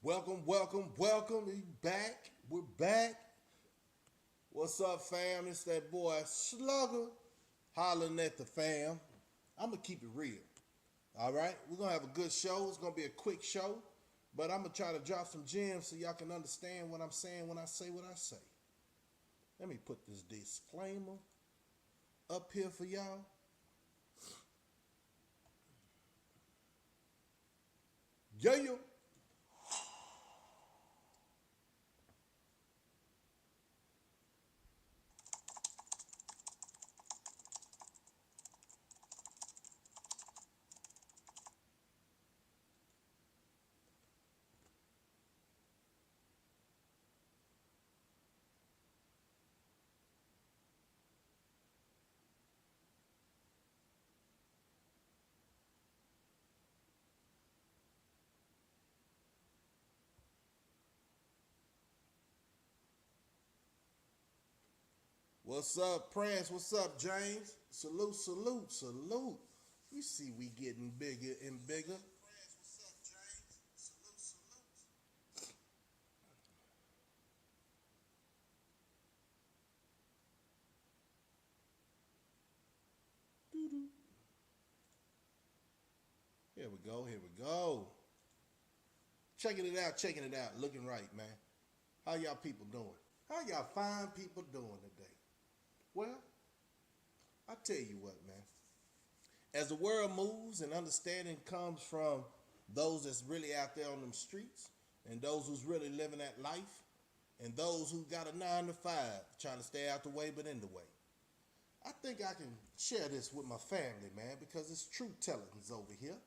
Welcome. We back. We're back. What's up, fam? It's that boy Slugger hollering at the fam. I'm going to keep it real. All right? We're going to have a good show. It's going to be a quick show. But I'm going to try to drop some gems so y'all can understand what I'm saying when I say what I say. Let me put this disclaimer up here for y'all. Yeah. What's up, Prince? What's up, James? Salute. You see we getting bigger and bigger. Doo-doo. Here we go. Checking it out. Looking right, man. How y'all people doing? How y'all fine people doing today? Well, I tell you what, man. As the world moves and understanding comes from those that's really out there on them streets and those who's really living that life and those who got a 9 to 5 trying to stay out the way but in the way. I think I can share this with my family, man, because it's truth tellings over here.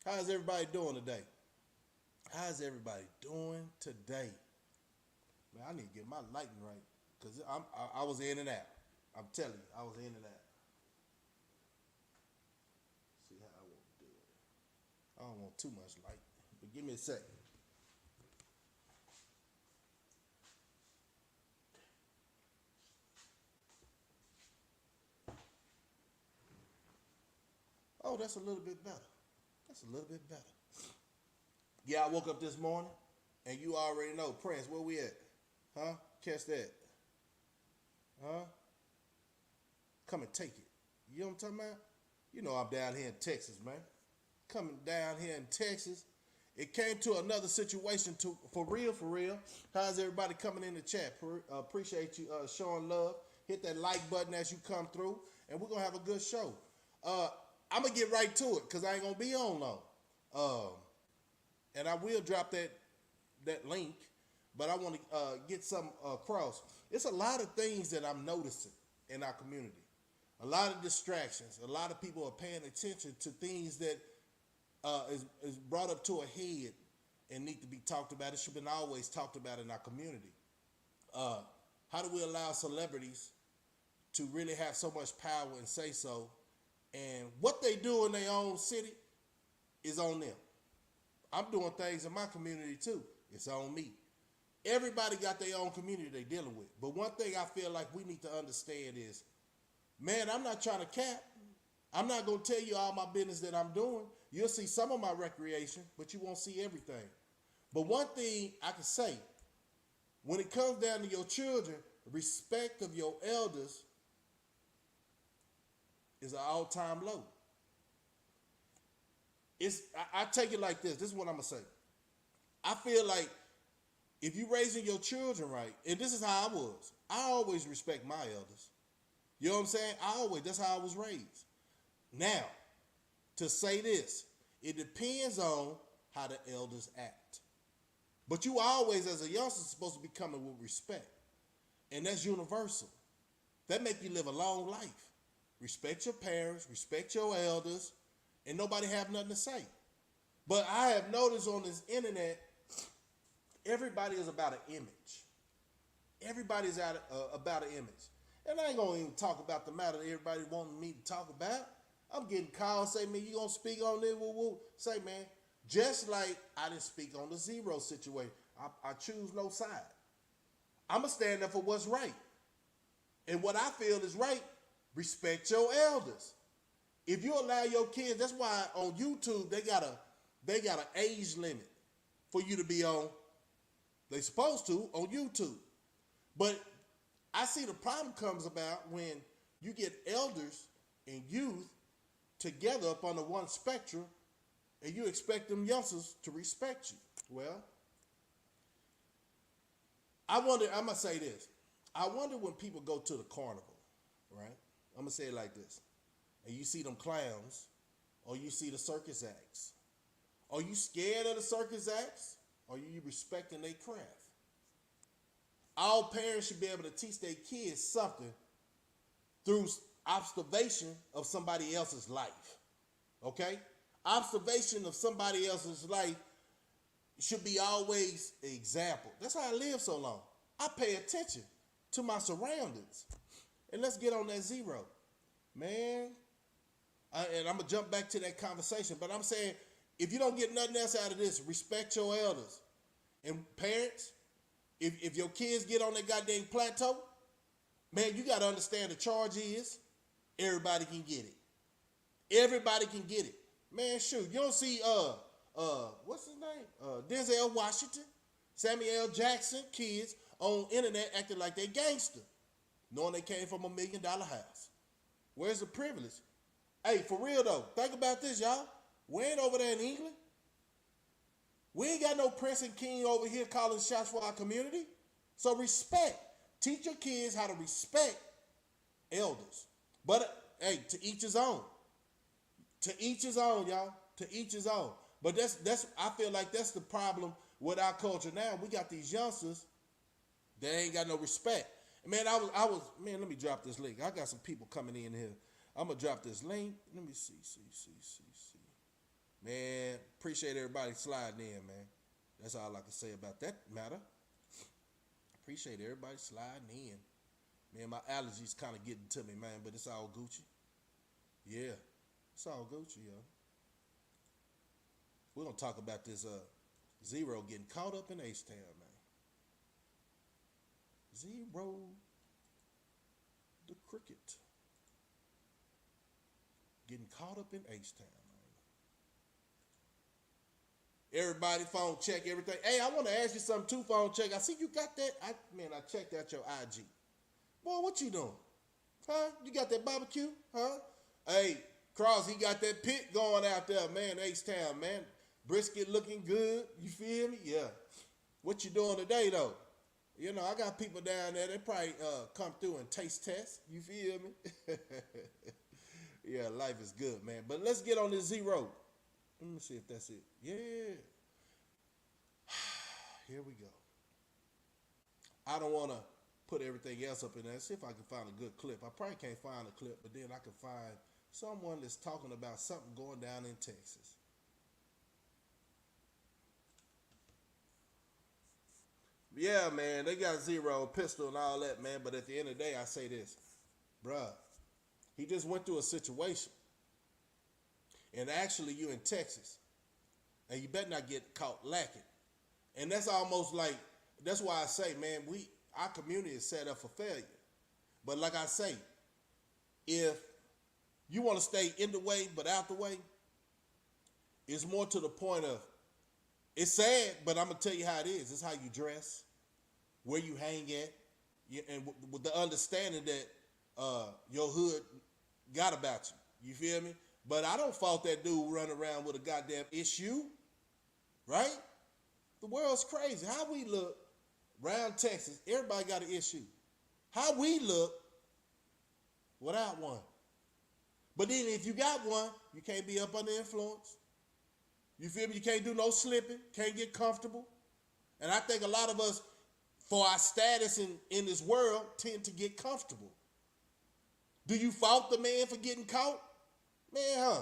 How's everybody doing today? Man, I need to get my lighting right because I was in and out. I'm telling you, I was in and out. See how I want to do it. I don't want too much light, but give me a second. Oh, that's a little bit better. Yeah, I woke up this morning, and you already know, Prince, where we at? Huh? Catch that. Huh? Come and take it. You know what I'm talking about? You know I'm down here in Texas, man. Coming down here in Texas. It came to another situation for real. How's everybody coming in the chat? Appreciate you showing love. Hit that like button as you come through, and we're going to have a good show. I'm going to get right to it because I ain't going to be on long. And I will drop that link, but I want to get something across. It's a lot of things that I'm noticing in our community. A lot of distractions. A lot of people are paying attention to things that is brought up to a head and need to be talked about. It should have been always talked about in our community. How do we allow celebrities to really have so much power and say so? And what they do in their own city is on them. I'm doing things in my community too. It's on me. Everybody got their own community they're dealing with. But one thing I feel like we need to understand is, man, I'm not trying to cap. I'm not going to tell you all my business that I'm doing. You'll see some of my recreation, but you won't see everything. But one thing I can say, when it comes down to your children, respect of your elders is an all-time low. I take it like this. This is what I'm going to say. I feel like if you're raising your children right, and this is how I was, I always respect my elders. You know what I'm saying? That's how I was raised. Now, to say this, it depends on how the elders act. But you always, as a youngster, supposed to be coming with respect. And that's universal. That make you live a long life. Respect your parents, respect your elders, and nobody have nothing to say. But I have noticed on this internet, everybody is about an image. Everybody's about an image. And I ain't going to even talk about the matter that everybody wanting me to talk about. I'm getting calls, say, man, you going to speak on this? Woo. Say, man, just like I didn't speak on the zero situation. I choose no side. I'm going to stand up for what's right. And what I feel is right, respect your elders. If you allow your kids, that's why on YouTube they got an age limit. for you to be on, they supposed to, on YouTube. But I see the problem comes about when you get elders and youth together up on the one spectrum and you expect them youngsters to respect you. Well, I'm going to say this. I wonder when people go to the carnival, right? I'm going to say it like this. And you see them clowns, or you see the circus acts. Are you scared of the circus acts, or are you respecting their craft? All parents should be able to teach their kids something through observation of somebody else's life, okay? Observation of somebody else's life should be always an example. That's how I live so long. I pay attention to my surroundings. And let's get on that zero. Man, and I'm going to jump back to that conversation, but I'm saying if you don't get nothing else out of this, respect your elders. And parents, if your kids get on that goddamn plateau, man, you got to understand the charge is everybody can get it. Everybody can get it. Man, shoot, you don't see, what's his name? Denzel Washington, Samuel L. Jackson kids on internet acting like they gangster, knowing they came from $1 million house. Where's the privilege? Hey, for real though, think about this, y'all. We ain't over there in England. We ain't got no prince and king over here calling shots for our community. So respect. Teach your kids how to respect elders. But hey, to each his own. To each his own, y'all. To each his own. But that's I feel like that's the problem with our culture now. We got these youngsters that ain't got no respect. Man, man, let me drop this link. I got some people coming in here. I'm gonna drop this link. Let me see. Man, appreciate everybody sliding in, man. That's all I can say about that matter. Appreciate everybody sliding in. Man, my allergies kind of getting to me, man, but it's all Gucci. Yeah, it's all Gucci, yo. We're gonna talk about this Zero getting caught up in H-Town, man. Zero the cricket getting caught up in H-Town. Everybody phone check everything. Hey, I want to ask you something too, phone check. I see you got that. I checked out your IG. Boy, what you doing? Huh? You got that barbecue? Huh? Hey, Cross, he got that pit going out there, man, H-Town, man. Brisket looking good. You feel me? Yeah. What you doing today, though? You know, I got people down there. They probably come through and taste test. You feel me? Yeah, life is good, man. But let's get on this Zero. Let me see if that's it. Yeah. Here we go. I don't want to put everything else up in there. See if I can find a good clip. I probably can't find a clip, but then I can find someone that's talking about something going down in Texas. Yeah, man, they got Zero, pistol, and all that, man. But at the end of the day, I say this. Bruh, he just went through a situation. And actually, you in Texas, and you better not get caught lacking. And that's almost like, that's why I say, man, our community is set up for failure. But like I say, if you want to stay in the way but out the way, it's more to the point of, it's sad, but I'm going to tell you how it is. It's how you dress, where you hang at, and with the understanding that your hood got about you. You feel me? But I don't fault that dude running around with a goddamn issue, right? The world's crazy. How we look around Texas, everybody got an issue. How we look without one. But then if you got one, you can't be up under influence. You feel me? You can't do no slipping, can't get comfortable. And I think a lot of us, for our status in this world, tend to get comfortable. Do you fault the man for getting caught? Man, huh?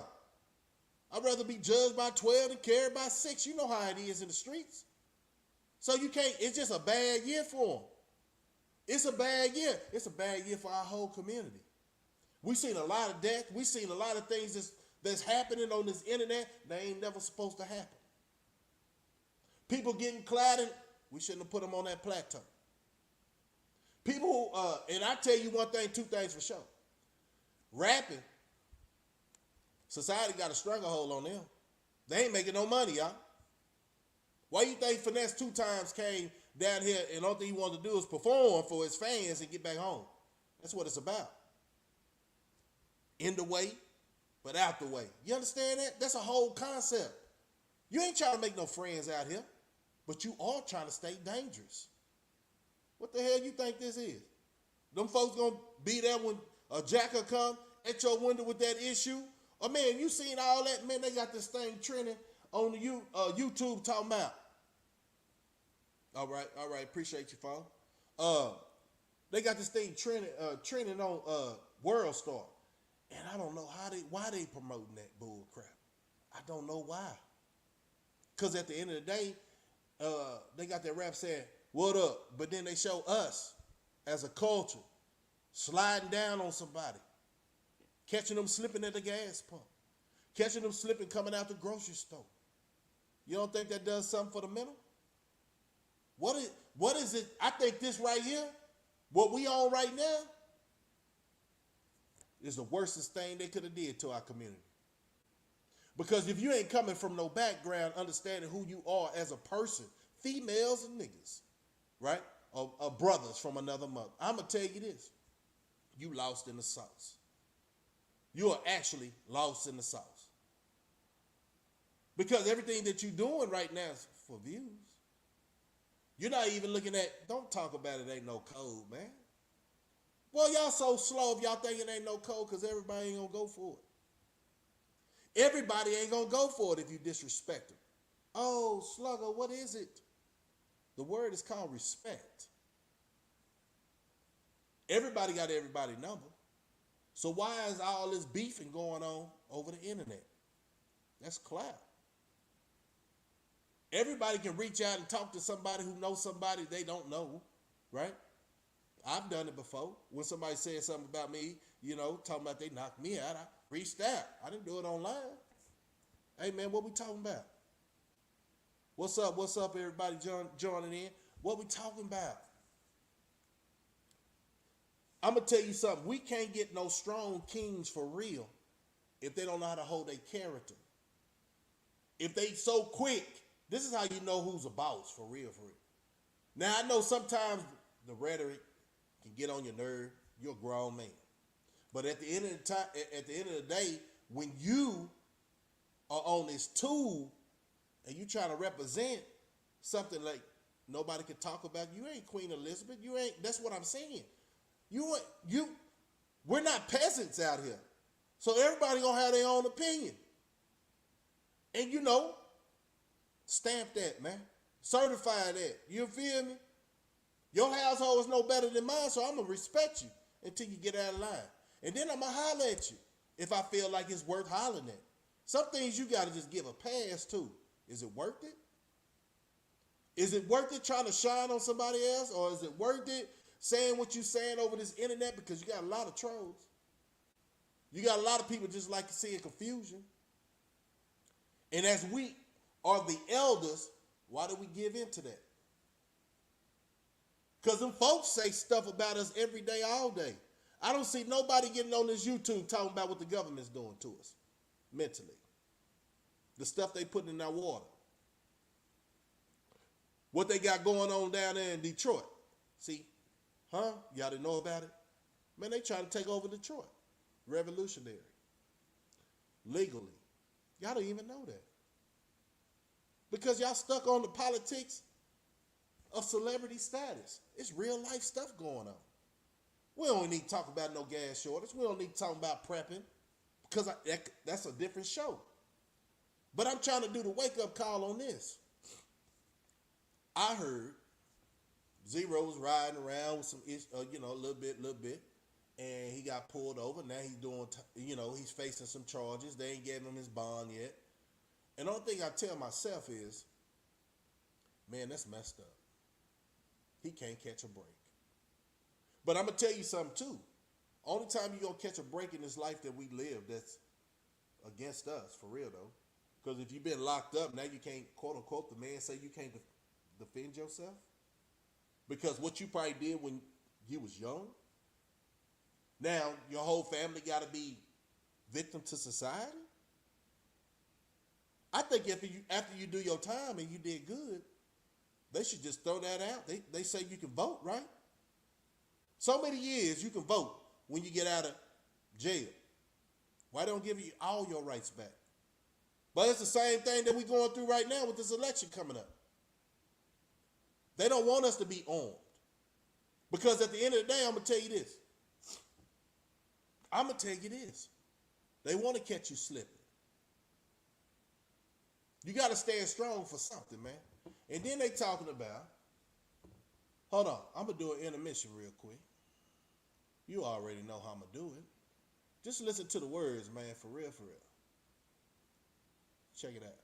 I'd rather be judged by 12 than carried by 6. You know how it is in the streets. So you can't, it's just a bad year for him. It's a bad year. It's a bad year for our whole community. We've seen a lot of death. We've seen a lot of things that's happening on this internet that ain't never supposed to happen. People getting clouded, we shouldn't have put them on that plateau. People who, and I tell you one thing, two things for sure. Rapping, society got a stranglehold on them. They ain't making no money, y'all. Why you think Finesse 2 times came down here and all thing he wanted to do is perform for his fans and get back home? That's what it's about. In the way, but out the way. You understand that? That's a whole concept. You ain't trying to make no friends out here, but you are trying to stay dangerous. What the hell you think this is? Them folks gonna be there when a jacker come at your window with that issue? Oh man, you seen all that? Man, they got this thing trending on the YouTube talking about. All right, appreciate you, folks. They got this thing trending on World Star. And I don't know why they promoting that bull crap. I don't know why. Because at the end of the day, they got that rap saying, what up? But then they show us as a culture sliding down on somebody, catching them slipping at the gas pump, catching them slipping coming out the grocery store. You don't think that does something for the mental? What is it? I think this right here, what we on right now, is the worstest thing they could have did to our community. Because if you ain't coming from no background, understanding who you are as a person, females and niggas, right? Or brothers from another mother, I'm going to tell you this. You lost in the sauce. You are actually lost in the sauce. Because everything that you're doing right now is for views. You're not even looking at, don't talk about it ain't no code, man. Well, y'all so slow if y'all think it ain't no code because everybody ain't going to go for it. Everybody ain't going to go for it if you disrespect them. Oh, Slugger, what is it? The word is called respect. Everybody got everybody's number. So why is all this beefing going on over the internet? That's clout. Everybody can reach out and talk to somebody who knows somebody they don't know, right? I've done it before. When somebody said something about me, talking about they knocked me out, I reached out. I didn't do it online. Hey, man, what we talking about? What's up, everybody joining in? What we talking about? I'm going to tell you something. We can't get no strong kings for real if they don't know how to hold their character. If they so quick, this is how you know who's a boss for real, for real. Now, I know sometimes the rhetoric can get on your nerve. You're a grown man. But at the end of the day, when you are on this tool and you trying to represent something like nobody can talk about, you ain't Queen Elizabeth. You ain't. That's what I'm saying. We're not peasants out here. So everybody gonna have their own opinion. And stamp that, man. Certify that. You feel me? Your household is no better than mine, so I'm gonna respect you until you get out of line. And then I'm gonna holler at you if I feel like it's worth hollering at. Some things you gotta just give a pass to. Is it worth it? Is it worth it trying to shine on somebody else? Or is it worth it saying what you're saying over this internet? Because you got a lot of trolls. You got a lot of people just like to see confusion. And as we are the elders, why do we give in to that? Because them folks say stuff about us every day, all day. I don't see nobody getting on this YouTube talking about what the government's doing to us mentally. The stuff they putting in our water. What they got going on down there in Detroit. See? Huh? Y'all didn't know about it? Man, they trying to take over Detroit. Revolutionary. Legally. Y'all don't even know that. Because y'all stuck on the politics of celebrity status. It's real life stuff going on. We don't need to talk about no gas shortage. We don't need to talk about prepping. Because that's a different show. But I'm trying to do the wake-up call on this. I heard Zero was riding around with some, a little bit, and he got pulled over. Now he's doing, he's facing some charges. They ain't giving him his bond yet. And the only thing I tell myself is, man, that's messed up. He can't catch a break. But I'm going to tell you something, too. Only time you're going to catch a break in this life that we live that's against us, for real, though. Because if you've been locked up, now you can't, quote unquote, the man say you can't defend yourself. Because what you probably did when you was young, now your whole family got to be victim to society. I think if you after you do your time and you did good, they should just throw that out. They say you can vote, right? So many years you can vote when you get out of jail. Why don't give you all your rights back? But it's the same thing that we're going through right now with this election coming up. They don't want us to be armed. Because at the end of the day, I'm going to tell you this. I'm going to tell you this. They want to catch you slipping. You got to stand strong for something, man. And then they talking about, hold on, I'm going to do an intermission real quick. You already know how I'm going to do it. Just listen to the words, man, for real, for real. Check it out.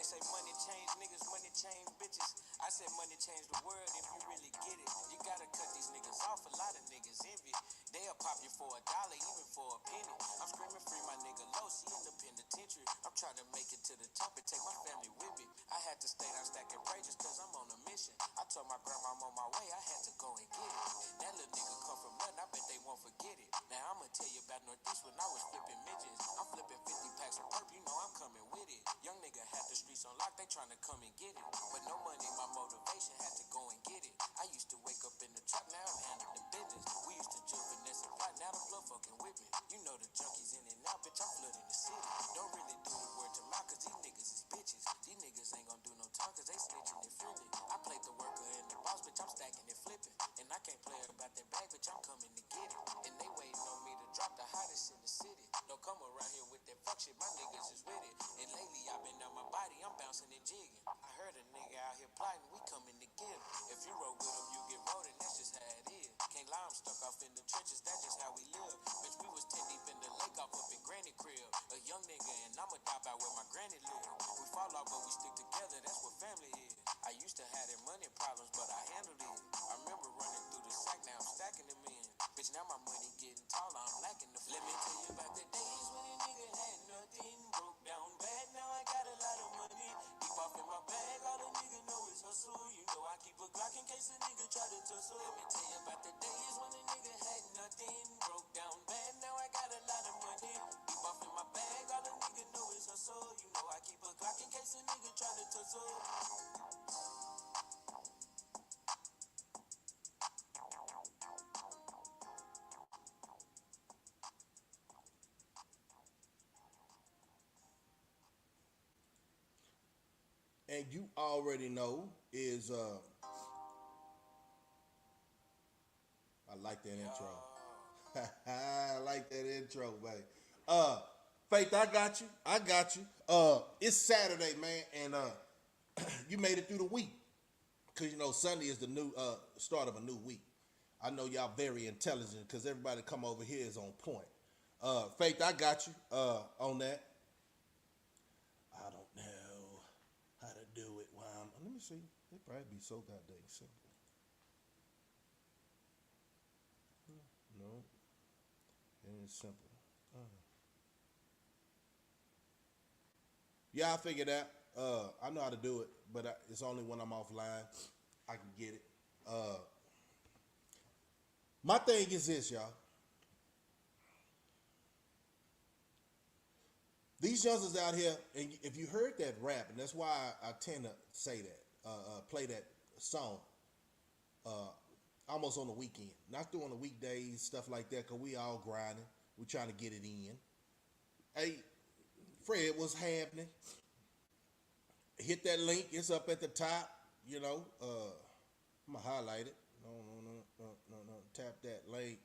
Say money change niggas, money change bitches. I said money change the world if you really get it. You gotta cut these niggas off, a lot of niggas envy. They'll pop you for $1, even for a penny. I'm screaming free my nigga low, she in the penitentiary. I'm trying to make it to the top and take my family with me. I had to stay down stacking pages cause I'm on a mission. I told my grandma I'm on my way, I had to go and get it. That little nigga come from nothing, I bet they won't forget it. Now I'ma tell you about Northeast when I was flipping midgets. I'm flipping 50 packs of perp, you know I'm coming with it. Young nigga had the streets on lock, they trying to come and get it. But no money, my motivation had to go and get it. I used to wake up in the truck, now I'm handling business. We used to jump finesse and plot, now the blood fucking with me. You know the junkies in and out, bitch, I'm flooding the city. Don't really do the word to mouth, cause these niggas is bitches. These niggas ain't gonna do no time, cause they snitching and friendly. I played the worker and the boss, bitch, I'm stacking and flipping. And I can't play about that bag, bitch, I'm coming to get it. And they waiting on me to drop the hottest in the city. Don't come around here with that fuck shit, my niggas is with it. And lately I've been on my body, I'm bouncing and jigging. I heard a nigga out here plotting, we coming to get him. If you roll with him, you get rolled, and that's just how it is. Can't lie, I'm stuck off in the trenches, that's just how we live. Bitch, we was 10 deep in the lake off up in granny crib. A young nigga and I'ma die by where my granny live. We fall off but we stick together, that's what family is. I used to have them money problems, but I handled it. I remember running through the sack, now I'm stacking them in. Bitch, now my money getting taller, I'm lacking the flip. Let me tell you about the days when a nigga had nothing, broke down bad, now I got a lot of money. Deep off in my bag, all a nigga know is hustle. You know I keep a Glock in case a nigga try to tussle. Let me tell you about the days when a nigga had nothing, broke down bad, now I got a lot of money. Deep off in my bag, all a nigga know is hustle. You know I keep a Glock in case a nigga try to tussle. And you already know is I like that intro. I like that intro, man. Faith, I got you. I got you. It's Saturday, man, and you made it through the week. Cause you know Sunday is the new start of a new week. I know y'all very intelligent because everybody come over here is on point. Faith, I got you on that. I don't know how to do it. Wow, let me see. It probably be so goddamn simple. No, it ain't simple. Yeah, I figured out. I know how to do it, but it's only when I'm offline I can get it. My thing is this, y'all. These youngsters out here, and if you heard that rap, and that's why I tend to say that, play that song, almost on the weekend, not during the weekdays, stuff like that, because we all grinding. We trying to get it in. Hey, Fred, what's happening? Hit that link. It's up at the top. You know, I'm going to highlight it. No. Tap that link.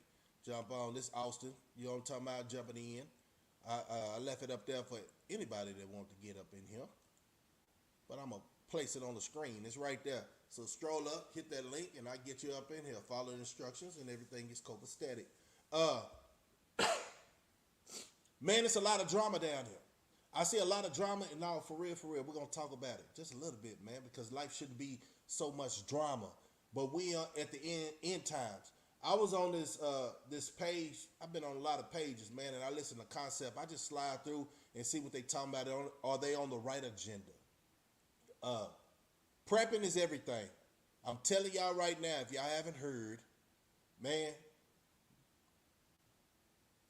Jump on. This Austin. You know what I'm talking about? Jumping in. I left it up there for anybody that wants to get up in here. But I'm going to place it on the screen. It's right there. So scroll up, hit that link, and I get you up in here. Follow the instructions, and everything is copacetic. Man, it's a lot of drama down here. I see a lot of drama, and now for real, we're gonna talk about it just a little bit, man, because life shouldn't be so much drama. But we are at the end times. I was on this page. I've been on a lot of pages, man, and I listen to Concept. I just slide through and see what they talking about. Are they on the right agenda? Prepping is everything. I'm telling y'all right now, if y'all haven't heard, man,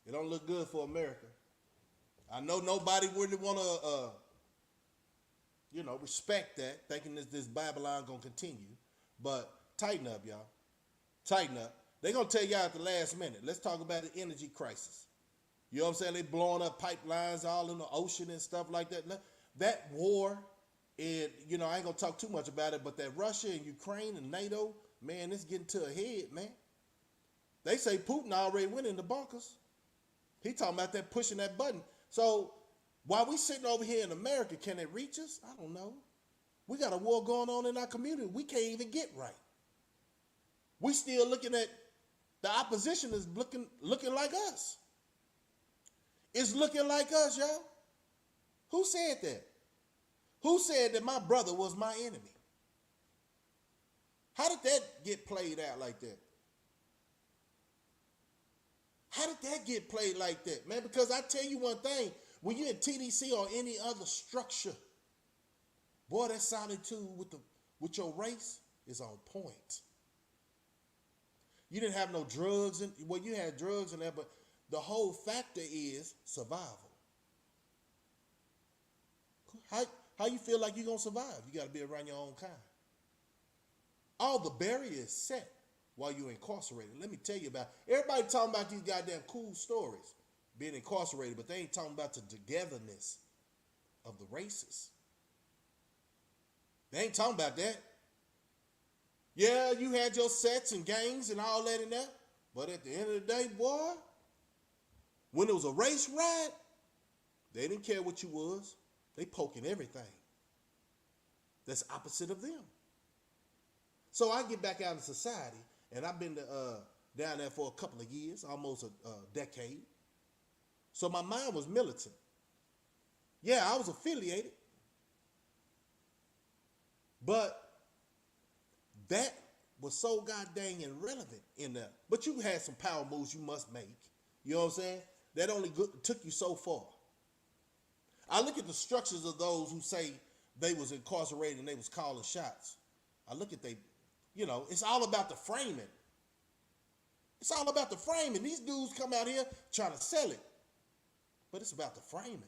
it don't look good for America. I know nobody really want to, respect that, thinking this Babylon gonna continue. But tighten up, y'all. Tighten up. They're gonna tell y'all at the last minute. Let's talk about the energy crisis. You know what I'm saying? They blowing up pipelines all in the ocean and stuff like that. That war, and I ain't gonna talk too much about it, but that Russia and Ukraine and NATO, man, it's getting to a head, man. They say Putin already went in the bunkers. He talking about that pushing that button. So while we sitting over here in America, can it reach us? I don't know. We got a war going on in our community. We can't even get right. We still looking at the opposition is looking like us. It's looking like us, y'all. Who said that? Who said that my brother was my enemy? How did that get played out like that? How did that get played like that, man? Because I tell you one thing, when you're in TDC or any other structure, boy, that solitude with your race is on point. You didn't have no drugs, you had drugs in there, but the whole factor is survival. How you feel like you're going to survive? You got to be around your own kind. All the barriers set while you're incarcerated. Let me tell you about it. Everybody talking about these goddamn cool stories, being incarcerated, but they ain't talking about the togetherness of the races. They ain't talking about that. Yeah, you had your sets and gangs and all that in there, but at the end of the day, boy, when it was a race riot, they didn't care what you was. They poking everything that's opposite of them. So I get back out in society, and I've been down there for a couple of years, almost a decade. So my mind was militant. Yeah, I was affiliated. But that was so goddamn irrelevant in there. But you had some power moves you must make. You know what I'm saying? That only took you so far. I look at the structures of those who say they was incarcerated and they was calling shots. I look at it's all about the framing. It's all about the framing. These dudes come out here trying to sell it. But it's about the framing.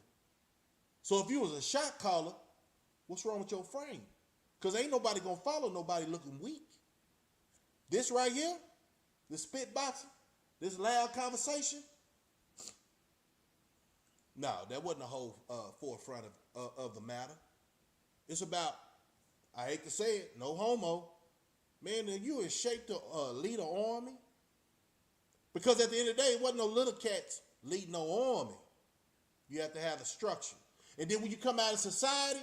So if you was a shot caller, what's wrong with your frame? Because ain't nobody going to follow nobody looking weak. This right here, this spit boxing, this loud conversation, no, that wasn't the whole forefront of the matter. It's about, I hate to say it, no homo. Man, you in shape to lead an army? Because at the end of the day, it wasn't no little cats leading no army. You have to have a structure. And then when you come out of society,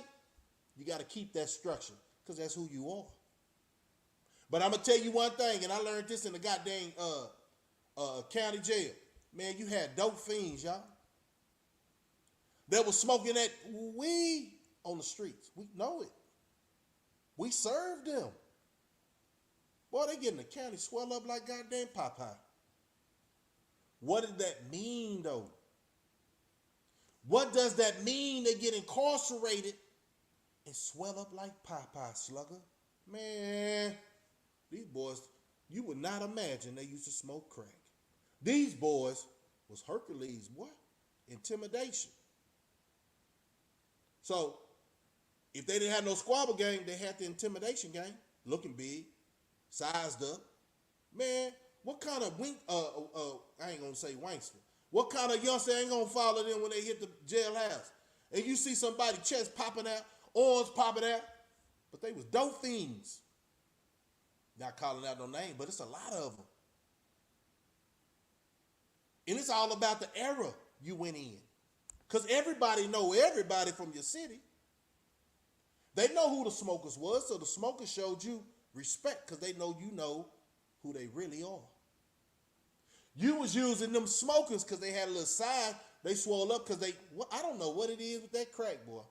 you got to keep that structure because that's who you are. But I'm going to tell you one thing, and I learned this in the goddamn county jail. Man, you had dope fiends, y'all. They was smoking that weed on the streets. We know it. We served them. Boy, they getting the county swell up like goddamn Popeye. What did that mean, though? What does that mean? They get incarcerated and swell up like Popeye, slugger? Man, these boys, you would not imagine they used to smoke crack. These boys was Hercules, boy. Intimidation. So, if they didn't have no squabble game, they had the intimidation game. Looking big, sized up. Man, what kind of I ain't gonna say wankster. What kind of youngster ain't gonna follow them when they hit the jailhouse? And you see somebody chest popping out, arms popping out, but they was dope fiends. Not calling out no name, but it's a lot of them. And it's all about the era you went in. Because everybody know everybody from your city. They know who the smokers was, so the smokers showed you respect because they know you know who they really are. You was using them smokers because they had a little sign they swole up because I don't know what it is with that crack, boy.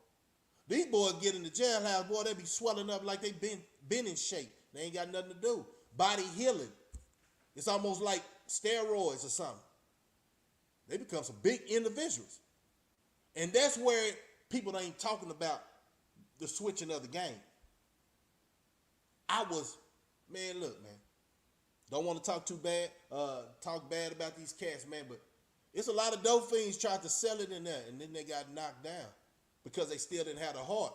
These boys get in the jailhouse, boy, they be swelling up like they been in shape. They ain't got nothing to do. Body healing. It's almost like steroids or something. They become some big individuals. And that's where people ain't talking about the switching of the game. Look, man. Don't want to talk talk bad about these cats, man, but it's a lot of dope fiends tried to sell it in there, and then they got knocked down because they still didn't have the heart.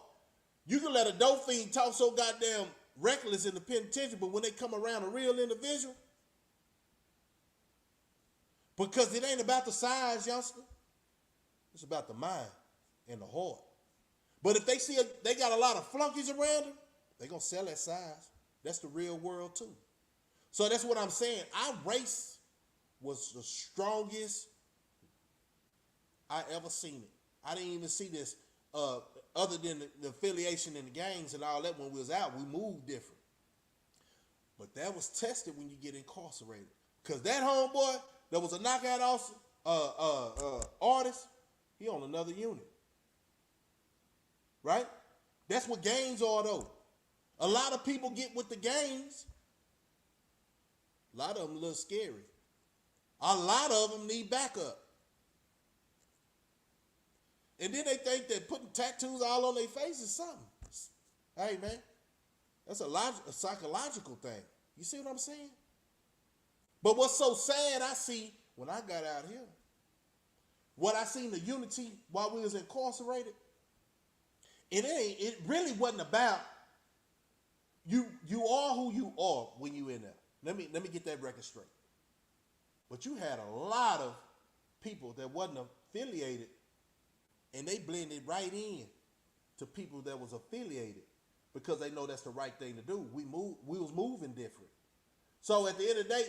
You can let a dope fiend talk so goddamn reckless in the penitentiary, but when they come around a real individual, because it ain't about the size, youngster, it's about the mind and the heart. But if they see they got a lot of flunkies around them, they're going to sell that size. That's the real world too. So that's what I'm saying. Our race was the strongest I ever seen it. I didn't even see this other than the affiliation in the gangs and all that. When we was out, we moved different. But that was tested when you get incarcerated. Because that homeboy that was a knockout artist, he on another unit. Right? That's what gangs are, though. A lot of people get with the gangs. A lot of them a little scary. A lot of them need backup. And then they think that putting tattoos all on their face is something. Hey, man, that's a psychological thing. You see what I'm saying? But what's so sad I see when I got out here, what I seen the unity while we was incarcerated, it really wasn't about you are who you are when you in there. Let me get that record straight. But you had a lot of people that wasn't affiliated, and they blended right in to people that was affiliated because they know that's the right thing to do. We was moving different. So at the end of the day,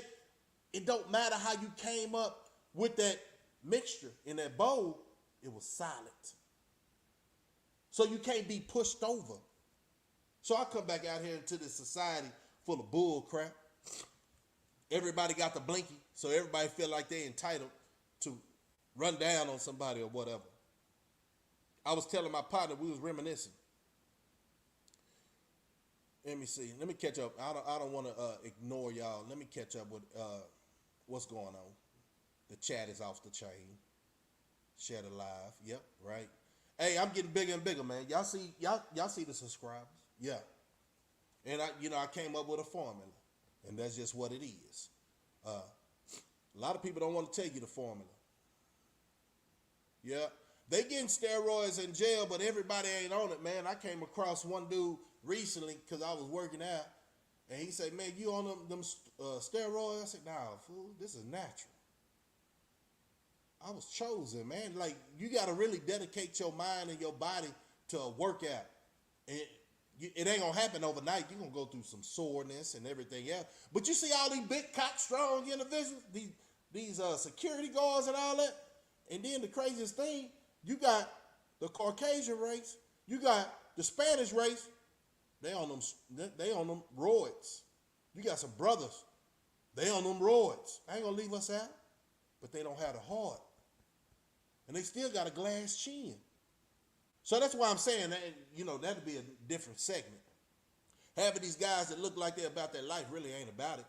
it don't matter how you came up with that mixture in that bowl, it was solid. So you can't be pushed over. So I come back out here into this society full of bull crap. Everybody got the blinky, so everybody feel like they entitled to run down on somebody or whatever. I was telling my partner, we was reminiscing. Let me see. Let me catch up. I don't want to ignore y'all. Let me catch up with what's going on. The chat is off the chain. Share the live. Yep, right. Hey, I'm getting bigger and bigger, man. Y'all see the subscribers? Yeah. And I came up with a formula, and that's just what it is. A lot of people don't want to tell you the formula. Yeah. They getting steroids in jail, but everybody ain't on it, man. I came across one dude recently because I was working out, and he said, man, you on them steroids? I said, nah, fool, this is natural. I was chosen, man. Like, you got to really dedicate your mind and your body to a workout. And it ain't going to happen overnight. You're going to go through some soreness and everything else. But you see all these big, cock, strong individuals, these security guards and all that. And then the craziest thing, you got the Caucasian race, you got the Spanish race, they on them roids. You got some brothers, they on them roids. I ain't gonna leave us out, but they don't have the heart. And they still got a glass chin. So that's why I'm saying that, that'd be a different segment. Having these guys that look like they're about their life really ain't about it.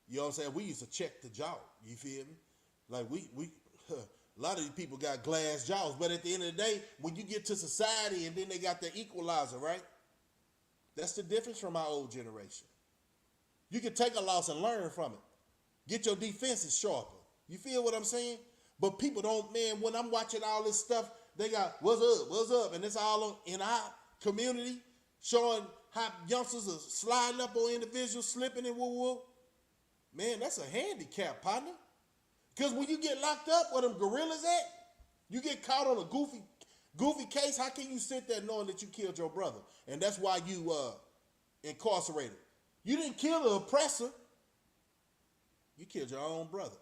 You know what I'm saying? We used to check the jaw. You feel me? Like a lot of these people got glass jaws, but at the end of the day, when you get to society and then they got the equalizer, right? That's the difference from our old generation. You can take a loss and learn from it. Get your defenses sharper. You feel what I'm saying? But people don't, man, when I'm watching all this stuff, they got, what's up? And it's all in our community, showing how youngsters are sliding up on individuals, slipping and woo-woo. Man, that's a handicap, partner. Because when you get locked up where them gorillas at, you get caught on a goofy case, how can you sit there knowing that you killed your brother? And that's why you incarcerated. You didn't kill the oppressor. You killed your own brother.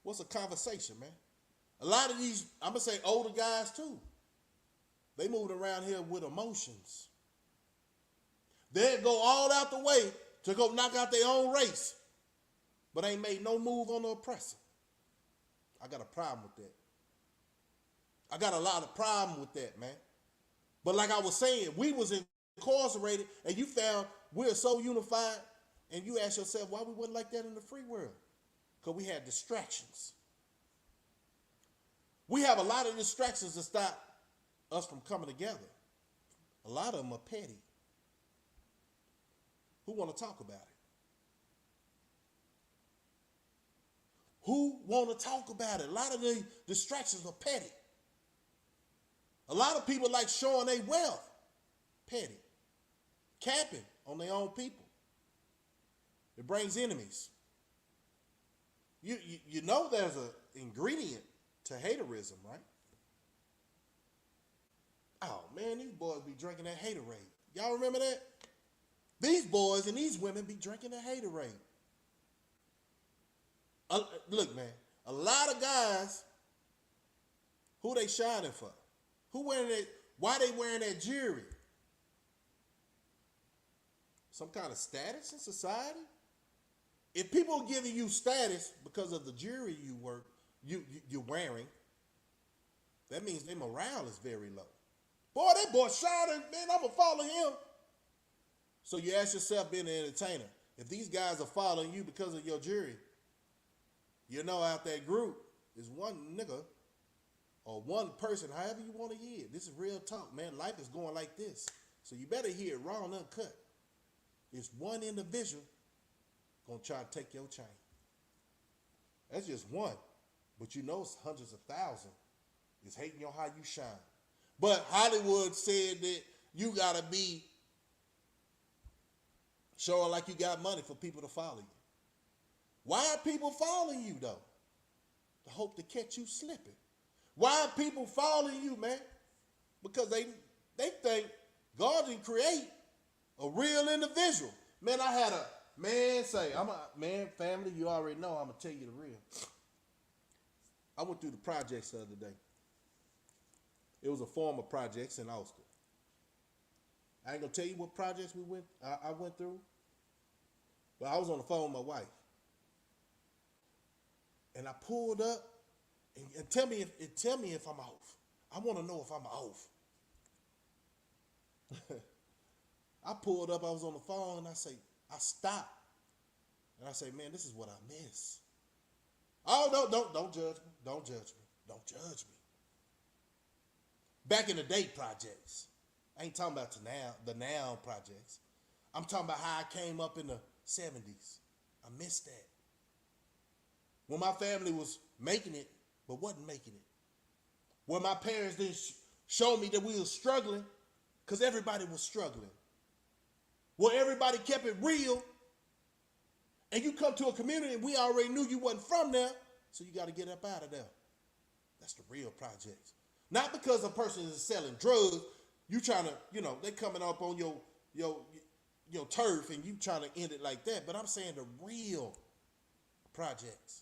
What's a conversation, man? A lot of these, I'm going to say older guys too, they moved around here with emotions. They'd go all out the way to go knock out their own race, but ain't made no move on the oppressor. I got a problem with that. I got a lot of problem with that, man. But like I was saying, we was incarcerated, and you found we're so unified, and you ask yourself why we wasn't like that in the free world. Because we had distractions. We have a lot of distractions to stop us from coming together. A lot of them are petty. Who want to talk about it? Who want to talk about it? A lot of the distractions are petty. A lot of people like showing their wealth. Petty. Capping on their own people. It brings enemies. You know there's an ingredient to haterism, right? Oh, man, these boys be drinking that haterade. Y'all remember that? These boys and these women be drinking that haterade. Look, man, a lot of guys, who they shining for? Who wearing that? Why they wearing that jewelry? Some kind of status in society? If people are giving you status because of the jewelry you're wearing, that means their morale is very low. Boy, that boy shining, man, I'm going to follow him. So you ask yourself, being an entertainer, if these guys are following you because of your jewelry, you know out that group is one nigga or one person, however you want to hear it. This is real talk, man. Life is going like this. So you better hear it raw and uncut. It's one individual going to try to take your chain. That's just one. But you know it's hundreds of thousands is hating on how you shine. But Hollywood said that you got to be showing like you got money for people to follow you. Why are people following you, though? To hope to catch you slipping. Why are people following you, man? Because they think God didn't create a real individual. Man, I had a man say, family, you already know I'm going to tell you the real. I went through the projects the other day. It was a form of projects in Austin. I ain't going to tell you what projects I went through, but I was on the phone with my wife. And I pulled up and tell me if I'm off. I want to know if I'm off. I pulled up, I was on the phone, and I stopped. And I say, man, this is what I miss. Oh, don't judge me. Don't judge me. Don't judge me. Back in the day projects. I ain't talking about the now projects. I'm talking about how I came up in the 70s. I missed that. When my family was making it, but wasn't making it. When my parents didn't show me that we were struggling, because everybody was struggling. Where everybody kept it real, and you come to a community and we already knew you wasn't from there, so you got to get up out of there. That's the real projects. Not because a person is selling drugs, you trying to, they coming up on your turf and you trying to end it like that. But I'm saying the real projects.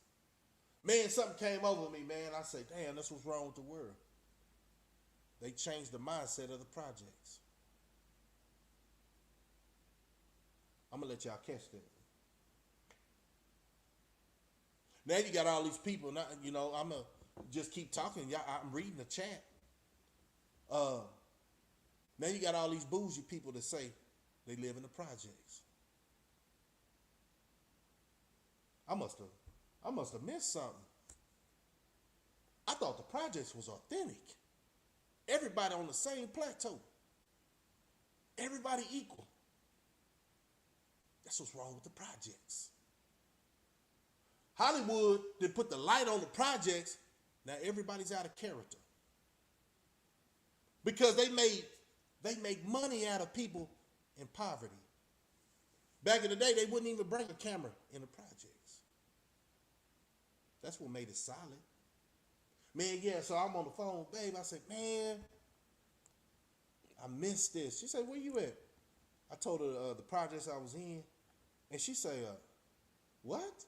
Man, something came over me, man. I say, damn, that's what's wrong with the world. They changed the mindset of the projects. I'm going to let y'all catch that. Now you got all these people, I'm going to just keep talking. I'm reading the chat. Now you got all these bougie people that say they live in the projects. I must have missed something. I thought the projects was authentic. Everybody on the same plateau. Everybody equal. That's what's wrong with the projects. Hollywood, they put the light on the projects. Now everybody's out of character. Because they make money out of people in poverty. Back in the day, they wouldn't even bring a camera in the projects. That's what made it solid. Man, yeah, so I'm on the phone, babe. I said, man, I missed this. She said, where you at? I told her the projects I was in. And she said, what?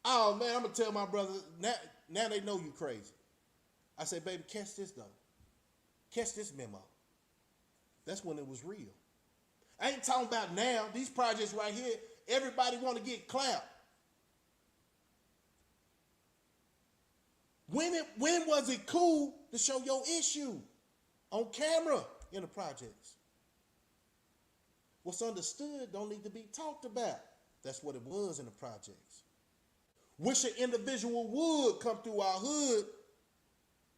Oh, man, I'm going to tell my brother. Now they know you crazy. I said, baby, catch this, though. Catch this memo. That's when it was real. I ain't talking about now. These projects right here, everybody want to get clapped. When was it cool to show your issue on camera in the projects? What's understood don't need to be talked about. That's what it was in the projects. Wish an individual would come through our hood.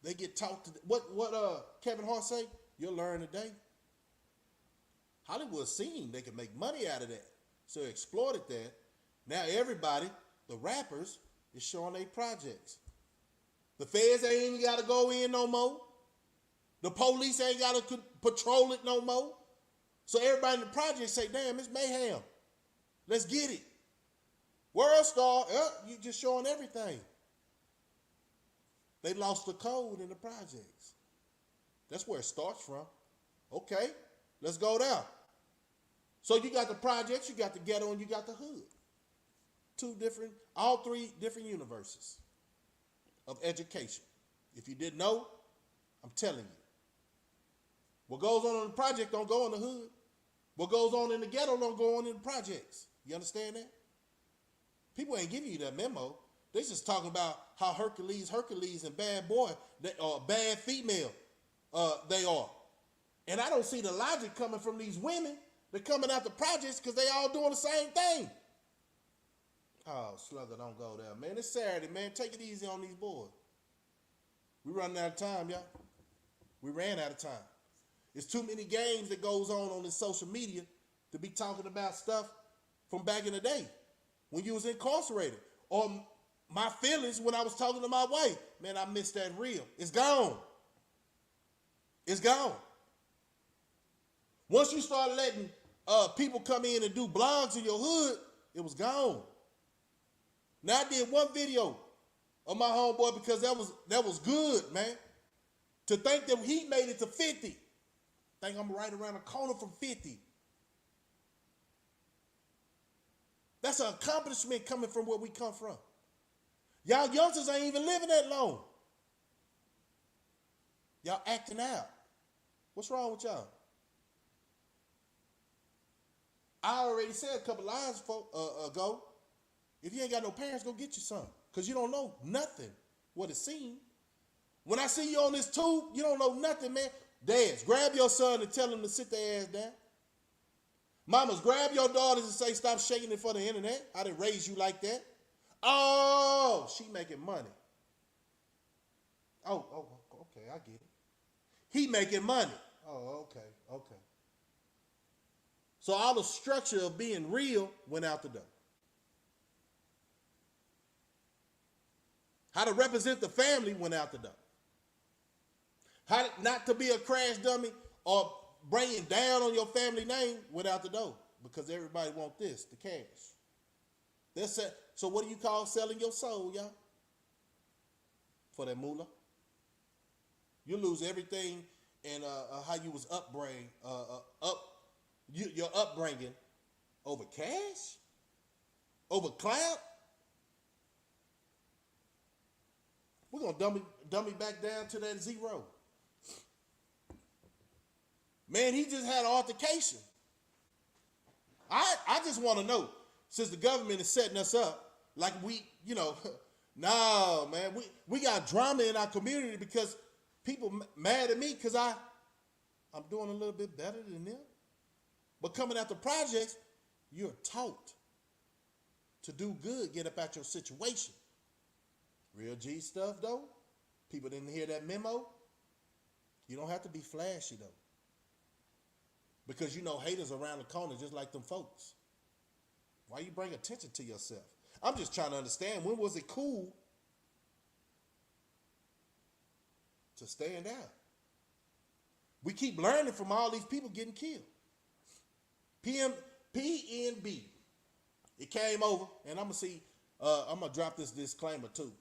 They get taught to what Kevin Hart say? You'll learn today. Hollywood seen they could make money out of that. So they exploited that. Now everybody, the rappers, is showing their projects. The feds ain't even got to go in no more. The police ain't got to patrol it no more. So everybody in the project say, damn, it's mayhem. Let's get it. World Star, you just showing everything. They lost the code in the projects. That's where it starts from. Okay, let's go down. So you got the projects, you got the ghetto, and you got the hood. All three different universes of education. If you didn't know, I'm telling you. What goes on in the project don't go in the hood. What goes on in the ghetto don't go on in the projects. You understand that? People ain't giving you that memo. They just talking about how Hercules, and bad boy, or bad female, they are. And I don't see the logic coming from these women. They're coming out the projects because they all doing the same thing. Oh, Slugger, don't go there, man. It's Saturday, man. Take it easy on these boys. We running out of time, y'all. We ran out of time. It's too many games that goes on this social media to be talking about stuff from back in the day when you was incarcerated. Or my feelings when I was talking to my wife. Man, I missed that reel. It's gone. It's gone. Once you start letting people come in and do blogs in your hood, it was gone. Now I did one video of my homeboy because that was good, man. To think that he made it to 50. Think I'm right around the corner from 50. That's an accomplishment coming from where we come from. Y'all youngsters ain't even living that long. Y'all acting out. What's wrong with y'all? I already said a couple lines ago. If you ain't got no parents, go get you some. Because you don't know nothing what it seems. When I see you on this tube, you don't know nothing, man. Dads, grab your son and tell him to sit their ass down. Mamas, grab your daughters and say, stop shaking it for the internet. I didn't raise you like that. Oh, she making money. Oh, okay, I get it. He making money. Oh, okay. So all the structure of being real went out the door. How to represent the family went out the door. How not to be a crash dummy or bringing down on your family name went out the door because everybody want this, the cash. That's it. So what do you call selling your soul, y'all? For that moolah. You lose everything in how you was your upbringing over cash, over clout. We're gonna dummy back down to that zero. Man, he just had an altercation. I just want to know, since the government is setting us up, like no, man, we got drama in our community because people mad at me because I'm doing a little bit better than them. But coming out the projects, you're taught to do good, get up out your situation. Real G stuff, though, people didn't hear that memo. You don't have to be flashy, though. Because you know haters around the corner just like them folks. Why you bring attention to yourself? I'm just trying to understand, when was it cool to stand out? We keep learning from all these people getting killed. PNB, it came over, and I'm gonna drop this disclaimer too,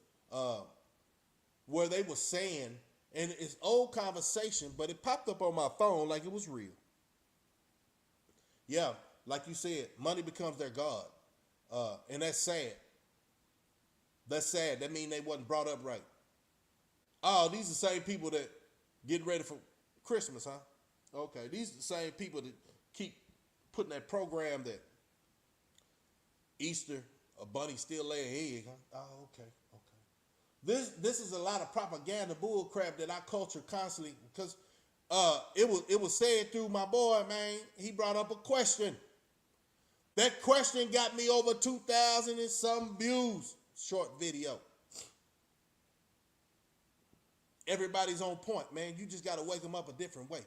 where they were saying, and it's old conversation, but it popped up on my phone like it was real. Yeah, like you said, money becomes their God. And that's sad. That's sad. That means they wasn't brought up right. Oh, these are the same people that get ready for Christmas, huh? Okay, these are the same people that keep putting that program that Easter, a bunny still lay an egg, huh? Oh, okay. This is a lot of propaganda bull crap that our culture constantly, because it was said through my boy, man. He brought up a question. That question got me over 2,000 and some views. Short video. Everybody's on point, man. You just got to wake them up a different way.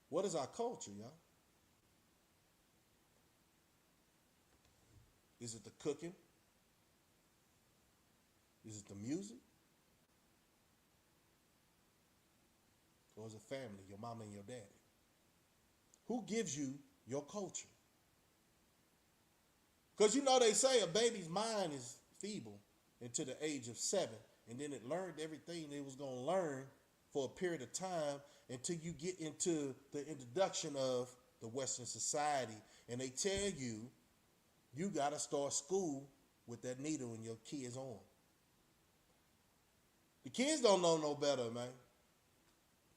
What is our culture, y'all? Is it the cooking? Is it the music? Or is it family, your mama and your daddy? Who gives you your culture? Because you know they say a baby's mind is feeble until the age of 7, and then it learned everything it was going to learn for a period of time until you get into the introduction of the Western society, and they tell you you got to start school with that needle in your kid's arm. The kids don't know no better, man.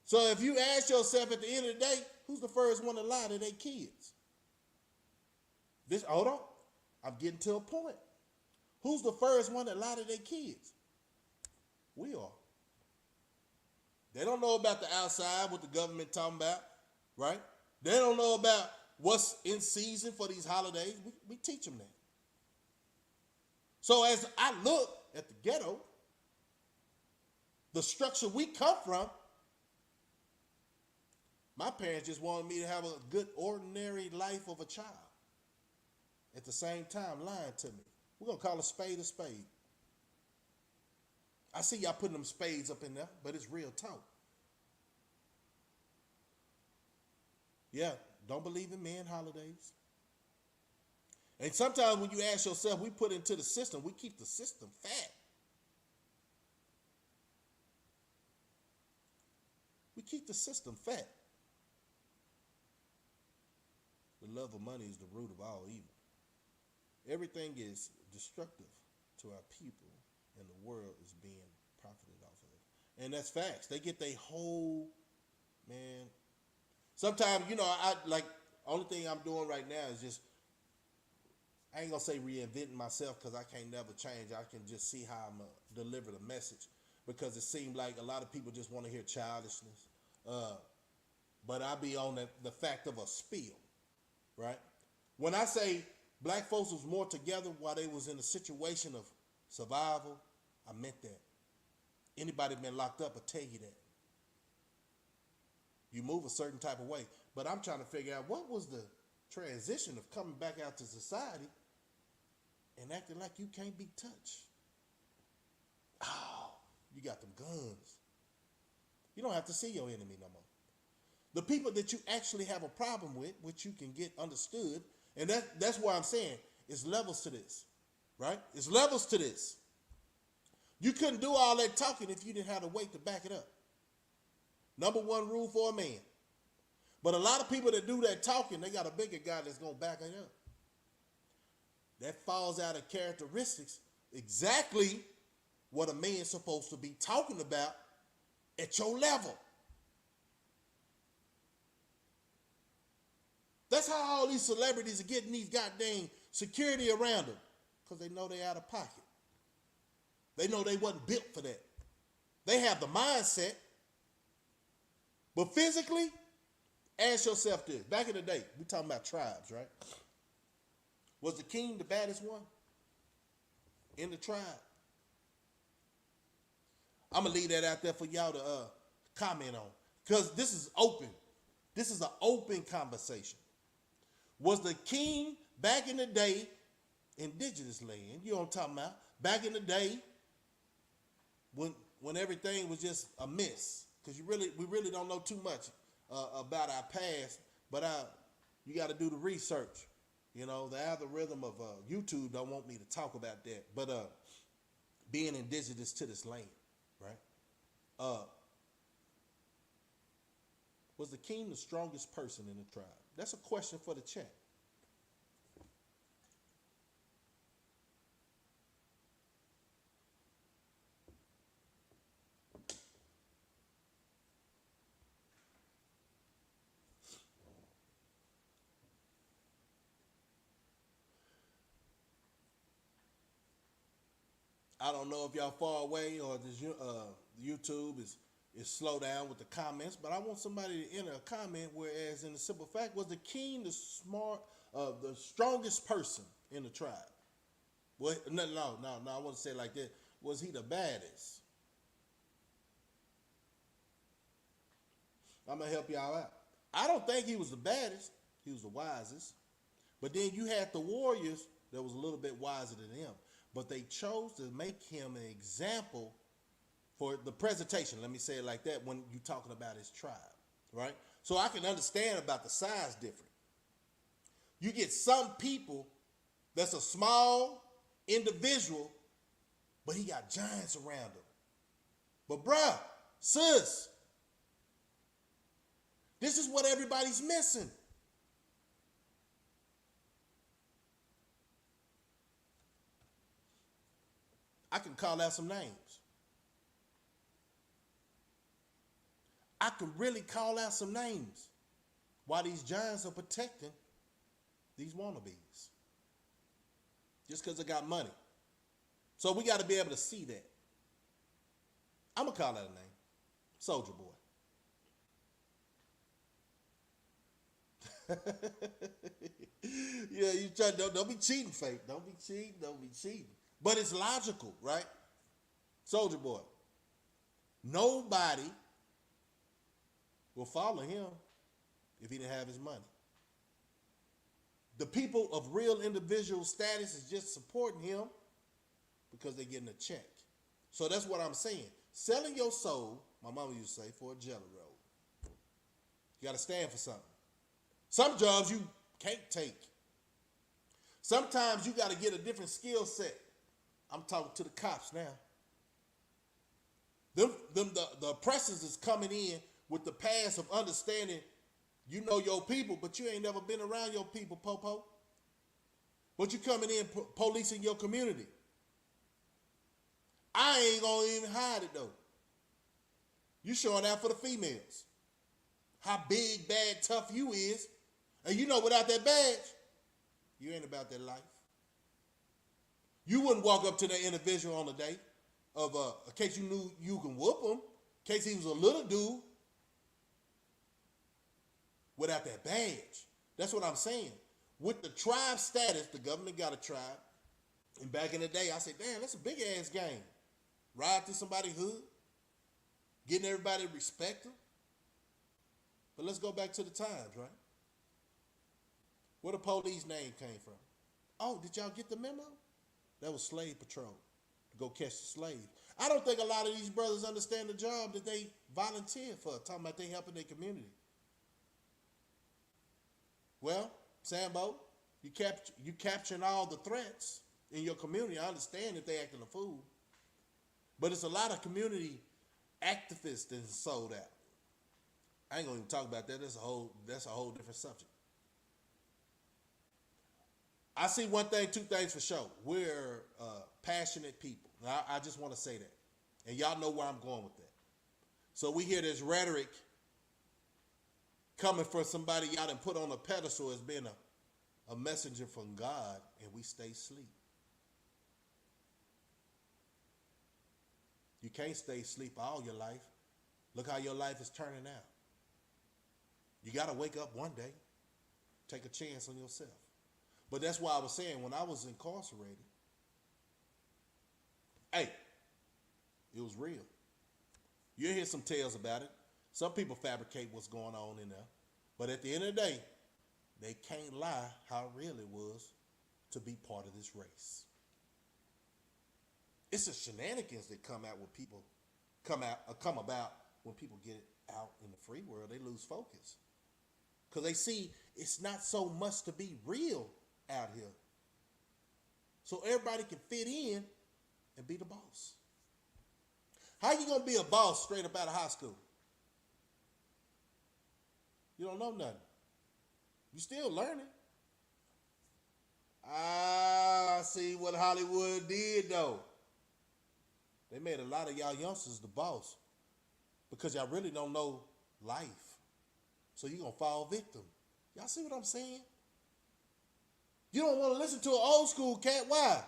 So if you ask yourself at the end of the day, who's the first one to lie to their kids? Hold on. I'm getting to a point. Who's the first one that lie to their kids? We are. They don't know about the outside, what the government talking about, right? They don't know about what's in season for these holidays. We teach them that. So as I look at the ghetto, the structure we come from, my parents just wanted me to have a good, ordinary life of a child. At the same time, lying to me. We're going to call a spade a spade. I see y'all putting them spades up in there, but it's real talk. Yeah, don't believe in men holidays. And sometimes when you ask yourself, we put into the system, we keep the system fat. We keep the system fat. The love of money is the root of all evil. Everything is destructive to our people, and the world is being profited off of. And that's facts. They get their whole, man. Sometimes, I like, only thing I'm doing right now is just, I ain't gonna say reinventing myself because I can't never change. I can just see how I'm gonna deliver the message, because it seems like a lot of people just want to hear childishness. But I be on the fact of a spill, right? When I say black folks was more together while they was in a situation of survival, I meant that. Anybody been locked up will tell you that. You move a certain type of way. But I'm trying to figure out what was the transition of coming back out to society and acting like you can't be touched. Oh, you got them guns. You don't have to see your enemy no more. The people that you actually have a problem with, which you can get understood, and that's why I'm saying it's levels to this, right? It's levels to this. You couldn't do all that talking if you didn't have the weight to back it up. Number one rule for a man. But a lot of people that do that talking, they got a bigger guy that's going to back it up. That falls out of characteristics exactly what a man's supposed to be talking about at your level. That's how all these celebrities are getting these goddamn security around them, because they know they're out of pocket. They know they wasn't built for that. They have the mindset. But physically, ask yourself this. Back in the day, we talking about tribes, right? Was the king the baddest one in the tribe? I'm going to leave that out there for y'all to comment on, because this is open. This is an open conversation. Was the king back in the day, indigenous land, you know what I'm talking about, back in the day when everything was just a mess, because we really don't know too much about our past, but you got to do the research. The algorithm of YouTube don't want me to talk about that, but being indigenous to this land, right? Was the king the strongest person in the tribe? That's a question for the chat. I don't know if y'all far away or this YouTube is slow down with the comments, but I want somebody to enter a comment. Whereas in the simple fact, was the king the the strongest person in the tribe? What? No. I want to say it like that. Was he the baddest? I'm gonna help y'all out. I don't think he was the baddest. He was the wisest. But then you had the warriors that was a little bit wiser than him. But they chose to make him an example for the presentation. Let me say it like that when you're talking about his tribe, right? So I can understand about the size difference. You get some people that's a small individual, but he got giants around him. But bruh, sis, this is what everybody's missing. I can call out some names. I can really call out some names while these giants are protecting these wannabes. Just because they got money. So we got to be able to see that. I'm going to call out a name. Soldier Boy. Yeah, you try. Don't be cheating, fake. Don't be cheating. But it's logical, right? Soldier Boy. Nobody will follow him if he didn't have his money. The people of real individual status is just supporting him because they're getting a check. So that's what I'm saying. Selling your soul, my mama used to say, for a jelly roll. You got to stand for something. Some jobs you can't take. Sometimes you got to get a different skill set. I'm talking to the cops now. The oppressors is coming in with the past of understanding you know your people, but you ain't never been around your people, Popo. But you coming in policing your community. I ain't gonna even hide it though. You showing out for the females. How big, bad, tough you is. And you know without that badge, you ain't about that life. You wouldn't walk up to that individual on the day of in case you knew you can whoop him, in case he was a little dude, without that badge. That's what I'm saying. With the tribe status, the government got a tribe. And back in the day, I said, damn, that's a big ass game. Ride through somebody's hood, getting everybody to respect them. But let's go back to the times, right? Where the police name came from. Oh, did y'all get the memo? That was slave patrol to go catch the slaves. I don't think a lot of these brothers understand the job that they volunteer for, talking about they helping their community. Well, Sambo, you capturing all the threats in your community. I understand if they acting a fool. But it's a lot of community activists that's sold out. I ain't gonna even talk about that. That's a whole different subject. I see one thing, two things for sure. We're passionate people. I just want to say that. And y'all know where I'm going with that. So we hear this rhetoric coming from somebody y'all done put on a pedestal as being a messenger from God, and we stay asleep. You can't stay asleep all your life. Look how your life is turning out. You got to wake up one day, take a chance on yourself. But that's why I was saying when I was incarcerated, hey, it was real. You'll hear some tales about it. Some people fabricate what's going on in there. But at the end of the day, they can't lie how real it was to be part of this race. It's the shenanigans that come out when people come about when people get it out in the free world. They lose focus. Because they see it's not so much to be real out here. So everybody can fit in and be the boss. How you gonna be a boss straight up out of high school? You don't know nothing. You still learning. I see what Hollywood did though. They made a lot of y'all youngsters the boss because y'all really don't know life. So you're gonna fall victim. Y'all see what I'm saying? You don't want to listen to an old school cat. Why?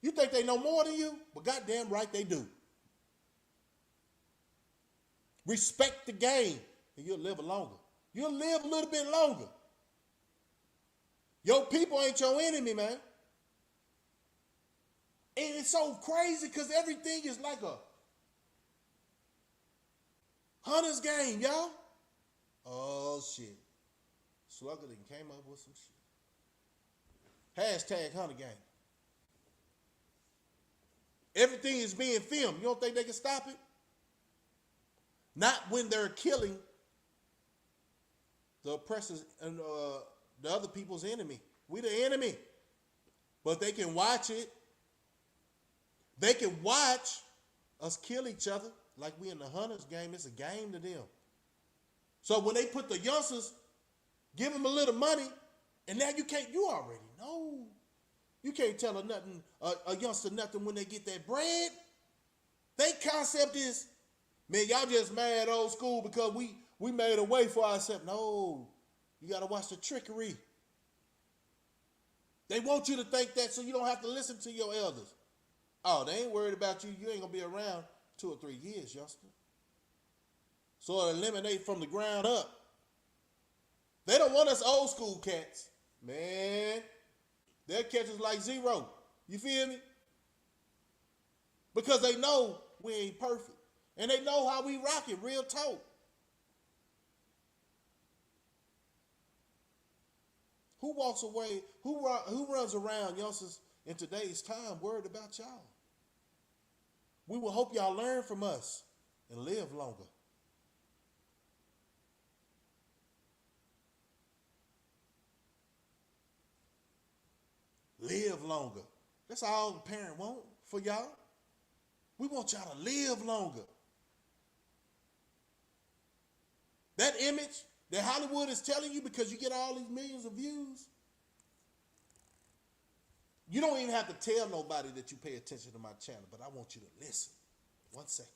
You think they know more than you? But goddamn right they do. Respect the game, and you'll live longer. You'll live a little bit longer. Your people ain't your enemy, man. And it's so crazy because everything is like a hunter's game, y'all. Oh, shit. Slugger done came up with some shit. Hashtag hunter game. Everything is being filmed. You don't think they can stop it? Not when they're killing the oppressors and the other people's enemy. We the enemy. But they can watch it. They can watch us kill each other like we in the hunter's game. It's a game to them. So when they put the youngsters, give them a little money, and now you already know. You can't tell a youngster nothing when they get that bread. Their concept is, man, y'all just mad old school because we made a way for ourselves. No, you got to watch the trickery. They want you to think that so you don't have to listen to your elders. Oh, they ain't worried about you. You ain't going to be around 2 or 3 years, youngster. So eliminate from the ground up. They don't want us old school cats. Man, they'll catch us like zero. You feel me? Because they know we ain't perfect. And they know how we rock it, real talk. Who walks away, who runs around, youngsters, in today's time worried about y'all? We will hope y'all learn from us and live longer. Live longer. That's all the parent want for y'all. We want y'all to live longer. That image that Hollywood is telling you because you get all these millions of views, you don't even have to tell nobody that you pay attention to my channel, but I want you to listen. 1 second.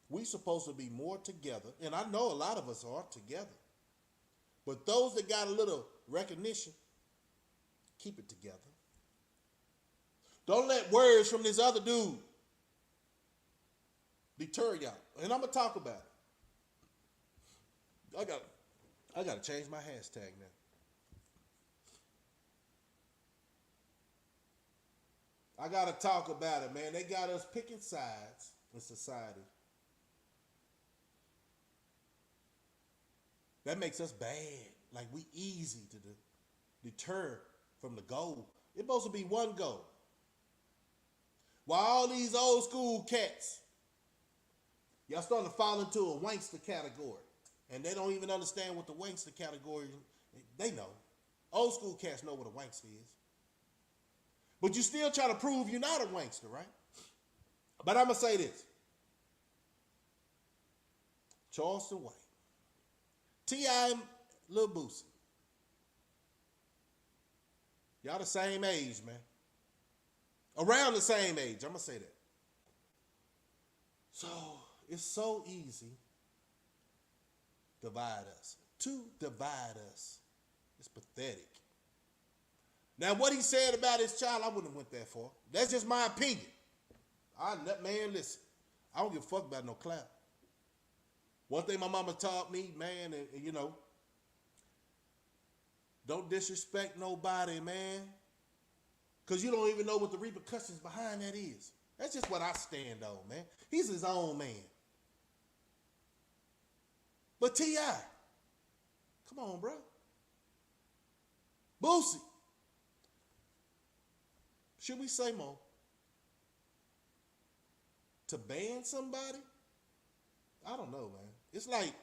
We supposed to be more together, and I know a lot of us are together. But those that got a little recognition, keep it together. Don't let words from this other dude deter y'all. And I'm going to talk about it. I got to change my hashtag now. I got to talk about it, man. They got us picking sides in society. That makes us bad. Like we easy to deter from the goal. It's supposed to be one goal. While all these old school cats, y'all starting to fall into a wankster category. And they don't even understand what the wankster category is. They know. Old school cats know what a wankster is. But you still try to prove you're not a wankster, right? But I'm going to say this. Charleston White. T.I. and Lil Boosie. Y'all the same age, man. Around the same age, I'm going to say that. So, it's so easy to divide us. It's pathetic. Now, what he said about his child, I wouldn't have went that far. That's just my opinion. Man, listen. I don't give a fuck about no clout. One thing my mama taught me, man, and you know, don't disrespect nobody, man. Because you don't even know what the repercussions behind that is. That's just what I stand on, man. He's his own man. But T.I., come on, bro. Boosie. Should we say more? To ban somebody? I don't know, man. It's like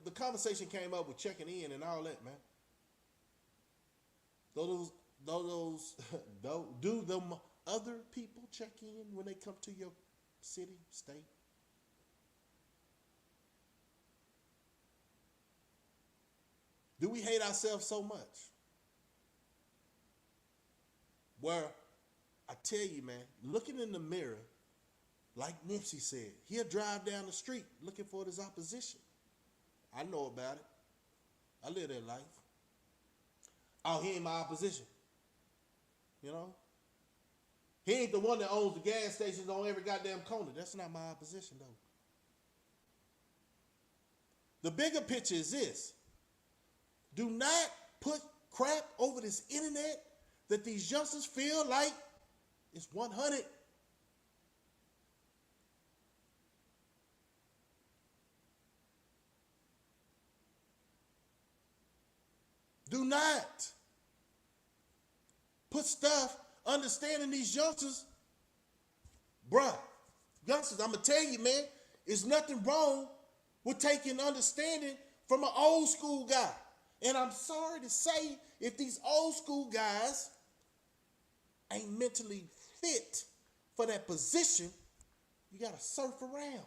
the conversation came up with checking in and all that, man. Do them other people check in when they come to your city, state? Do we hate ourselves so much? Where I tell you, man, looking in the mirror, like Nipsey said, he'll drive down the street looking for his opposition. I know about it. I live that life. Oh, he ain't my opposition. You know? He ain't the one that owns the gas stations on every goddamn corner. That's not my opposition, though. The bigger picture is this. Do not put crap over this internet that these youngsters feel like it's 100. Do not put stuff understanding these youngsters. Bruh, youngsters, I'm going to tell you, man, there's nothing wrong with taking understanding from an old school guy. And I'm sorry to say, if these old school guys ain't mentally fit for that position, you got to surf around.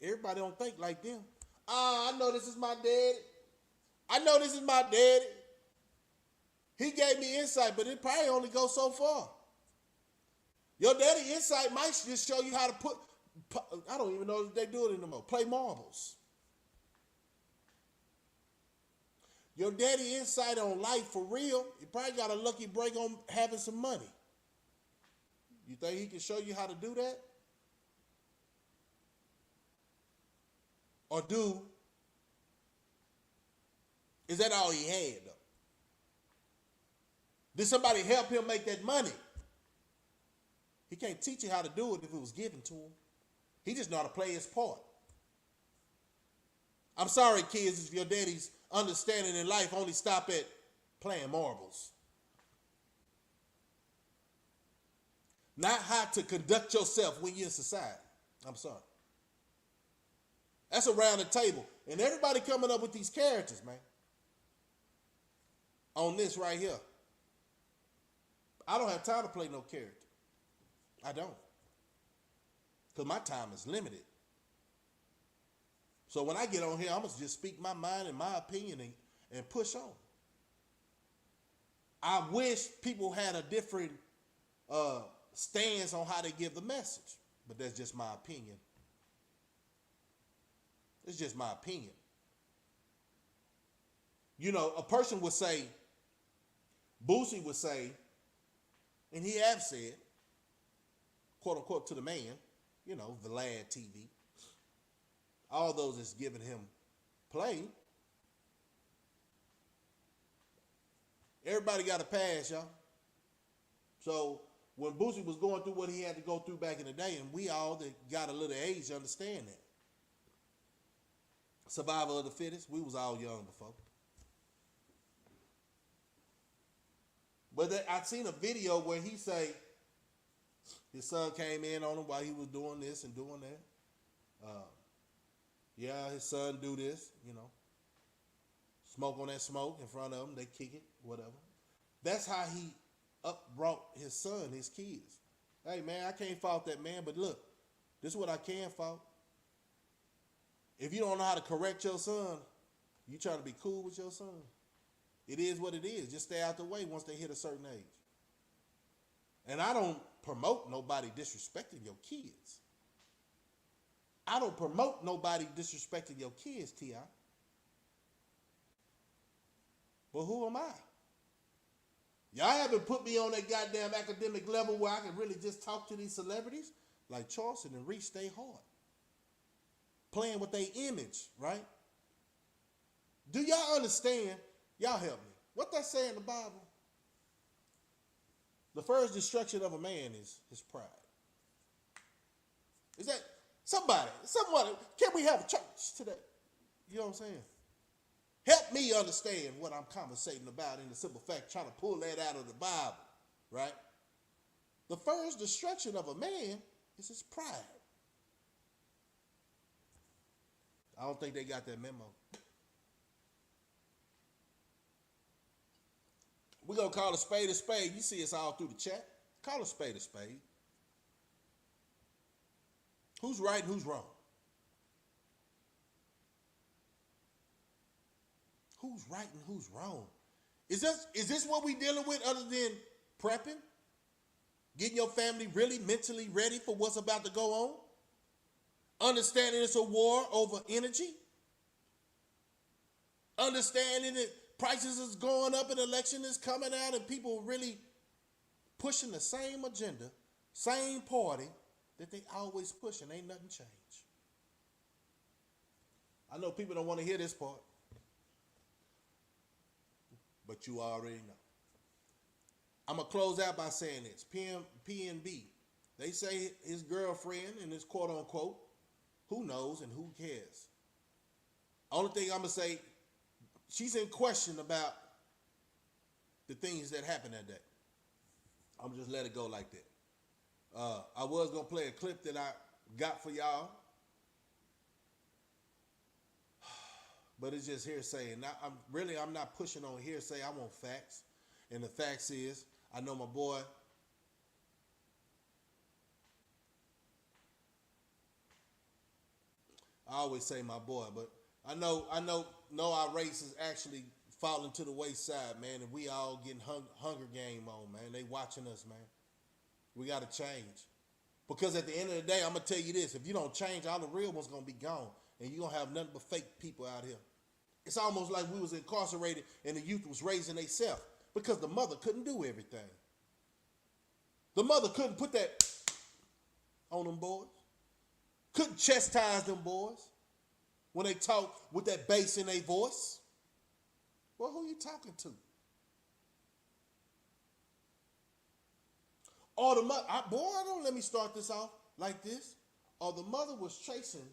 Everybody don't think like them. I know this is my daddy. I know this is my daddy. He gave me insight, but it probably only goes so far. Your daddy insight might just show you how to put, I don't even know if they do it anymore, play marbles. Your daddy insight on life for real, he probably got a lucky break on having some money. You think he can show you how to do that? Or is that all he had, though? Did somebody help him make that money? He can't teach you how to do it if it was given to him. He just know how to play his part. I'm sorry, kids, if your daddy's understanding in life only stop at playing marbles. Not how to conduct yourself when you're in society. I'm sorry. That's around the table. And everybody coming up with these characters, man. On this right here. I don't have time to play no character. I don't. Because my time is limited. So when I get on here, I'm going to just speak my mind and my opinion and push on. I wish people had a different stance on how they give the message. But that's just my opinion. It's just my opinion. You know, a person would say, Boosie would say, and he have said, quote unquote, to the man, you know, Vlad TV, all those that's giving him play. Everybody got a pass, y'all. So when Boosie was going through what he had to go through back in the day, and we all that got a little age understand that. Survival of the fittest, we was all young before. But I seen a video where he say his son came in on him while he was doing this and doing that. Yeah, his son do this, you know. Smoke on that smoke in front of him, they kick it, whatever. That's how he brought his son, his kids. Hey, man, I can't fault that man, but look, this is what I can fault. If you don't know how to correct your son, you trying to be cool with your son. It is what it is. Just stay out the way once they hit a certain age. And I don't promote nobody disrespecting your kids. I don't promote nobody disrespecting your kids, T.I. But who am I? Y'all haven't put me on that goddamn academic level where I can really just talk to these celebrities like Charleston and Reese stay hard. Playing with their image, right? Do y'all understand? Y'all help me. What that say in the Bible? The first destruction of a man is his pride. Is that somebody, can we have a church today? You know what I'm saying? Help me understand what I'm conversating about in the simple fact, trying to pull that out of the Bible, right? The first destruction of a man is his pride. I don't think they got that memo. We're going to call a spade a spade. You see us all through the chat. Call a spade a spade. Who's right and who's wrong? Who's right and who's wrong? Is this what we dealing with other than prepping? Getting your family really mentally ready for what's about to go on? Understanding it's a war over energy? understanding that prices is going up and election is coming out and people really pushing the same agenda, same party that they always push and ain't nothing changed. I know people don't want to hear this part, but you already know. I'm going to close out by saying this. PNB, they say his girlfriend and his quote unquote, who knows and who cares? Only thing I'm going to say, she's in question about the things that happened that day. I'm going to just let it go like that. I was going to play a clip that I got for y'all, but it's just hearsay. And I'm not pushing on hearsay. I want facts. And the facts is, I know my boy, I always say my boy, but I know our race is actually falling to the wayside, man, and we all getting Hunger Game on, man. They watching us, man. We got to change. Because at the end of the day, I'm going to tell you this. If you don't change, all the real ones going to be gone. And you're going to have nothing but fake people out here. It's almost like we was incarcerated and the youth was raising themselves because the mother couldn't do everything. The mother couldn't put that on them boys. Couldn't chastise them boys when they talk with that bass in their voice. Well, who you talking to? Or the mother, don't let me start this off like this. Or the mother was chasing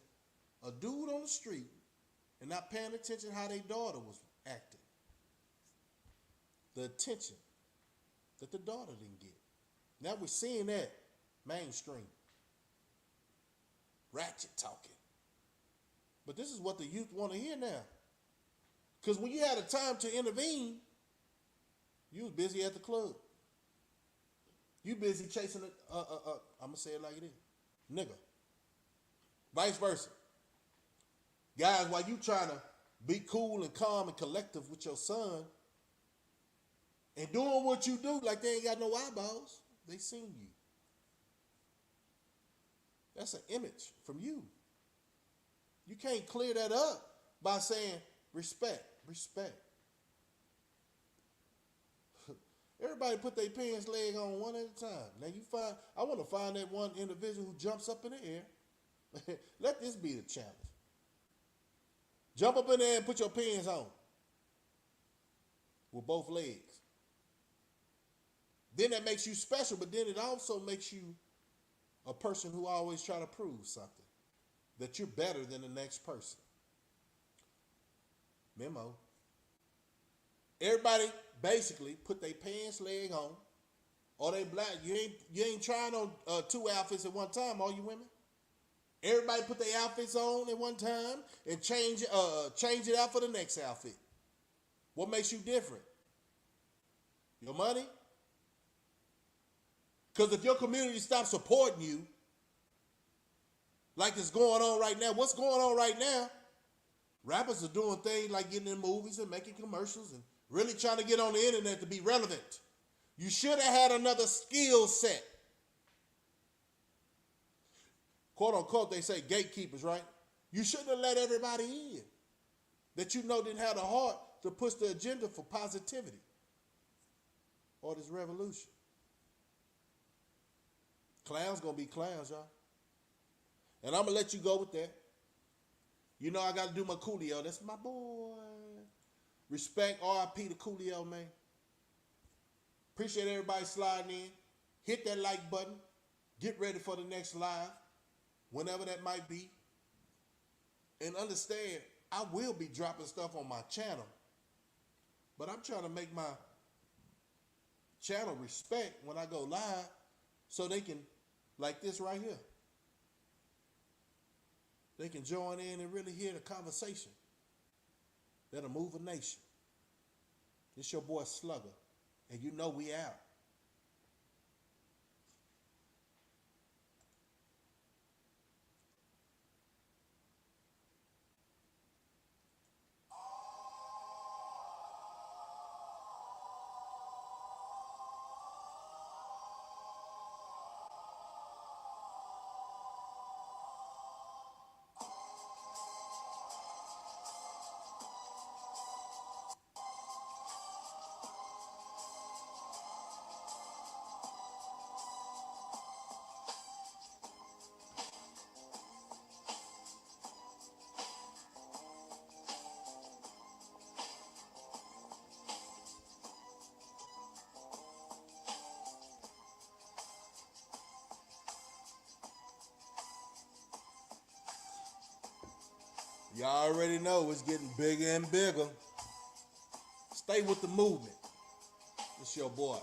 a dude on the street and not paying attention how their daughter was acting. The attention that the daughter didn't get. Now we're seeing that mainstream. Ratchet talking. But this is what the youth want to hear now. Because when you had a time to intervene, you was busy at the club. You busy chasing I'm going to say it like it is. Nigga. Vice versa. Guys, while you trying to be cool and calm and collective with your son and doing what you do like they ain't got no eyeballs, they seen you. That's an image from you. You can't clear that up by saying respect. Everybody put their pants leg on one at a time. Now I want to find that one individual who jumps up in the air. Let this be the challenge. Jump up in there and put your pants on with both legs. Then that makes you special, but then it also makes you a person who always try to prove something, that you're better than the next person. Memo. Everybody basically put their pants leg on, or they black. You ain't trying on two outfits at one time, all you women. Everybody put their outfits on at one time and change it out for the next outfit. What makes you different? Your money? Because if your community stops supporting you, like it's going on right now, what's going on right now? Rappers are doing things like getting in movies and making commercials and really trying to get on the internet to be relevant. You should have had another skill set. Quote unquote, they say gatekeepers, right? You shouldn't have let everybody in that you know didn't have the heart to push the agenda for positivity or this revolution. Clowns gonna be clowns, y'all. And I'm gonna let you go with that. You know I gotta do my Coolio. That's my boy. Respect, RIP to Coolio, man. Appreciate everybody sliding in. Hit that like button. Get ready for the next live, whenever that might be. And understand, I will be dropping stuff on my channel. But I'm trying to make my channel respect when I go live so they can, like this right here, they can join in and really hear the conversation that'll move a nation. It's your boy Slugger, and you know we out. Y'all already know it's getting bigger and bigger. Stay with the movement. It's your boy.